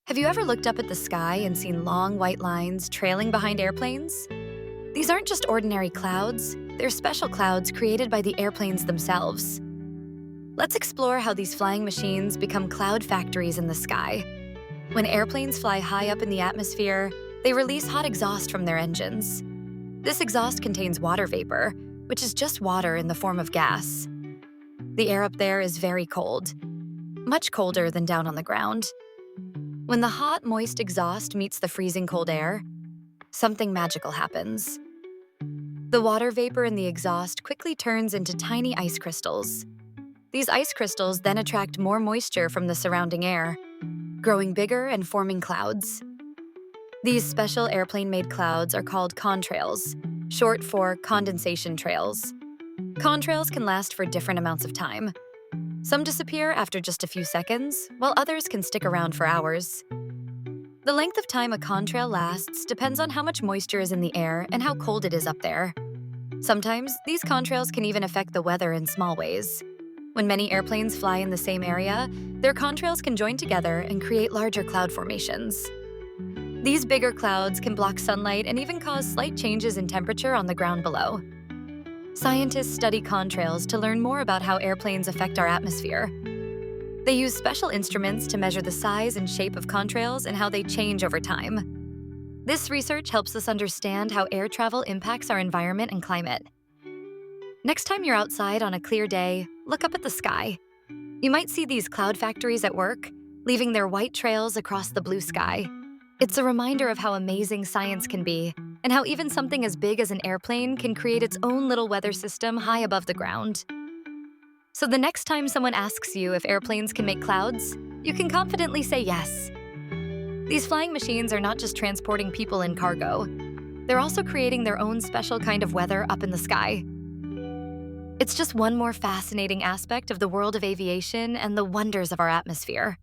Have you ever looked up at the sky and seen long white lines trailing behind airplanes? These aren't just ordinary clouds, they're special clouds created by the airplanes themselves. Let's explore how these flying machines become cloud factories in the sky. When airplanes fly high up in the atmosphere, they release hot exhaust from their engines. This exhaust contains water vapor, which is just water in the form of gas. The air up there is very cold, much colder than down on the ground. When the hot, moist exhaust meets the freezing cold air, something magical happens. The water vapor in the exhaust quickly turns into tiny ice crystals. These ice crystals then attract more moisture from the surrounding air, growing bigger and forming clouds. These special airplane-made clouds are called contrails, short for condensation trails. Contrails can last for different amounts of time. Some disappear after just a few seconds, while others can stick around for hours. The length of time a contrail lasts depends on how much moisture is in the air and how cold it is up there. Sometimes, these contrails can even affect the weather in small ways. When many airplanes fly in the same area, their contrails can join together and create larger cloud formations. These bigger clouds can block sunlight and even cause slight changes in temperature on the ground below. Scientists study contrails to learn more about how airplanes affect our atmosphere. They use special instruments to measure the size and shape of contrails and how they change over time. This research helps us understand how air travel impacts our environment and climate. Next time you're outside on a clear day, look up at the sky. You might see these cloud factories at work, leaving their white trails across the blue sky. It's a reminder of how amazing science can be, and how even something as big as an airplane can create its own little weather system high above the ground. So the next time someone asks you if airplanes can make clouds, you can confidently say yes. These flying machines are not just transporting people and cargo. They're also creating their own special kind of weather up in the sky. It's just one more fascinating aspect of the world of aviation and the wonders of our atmosphere.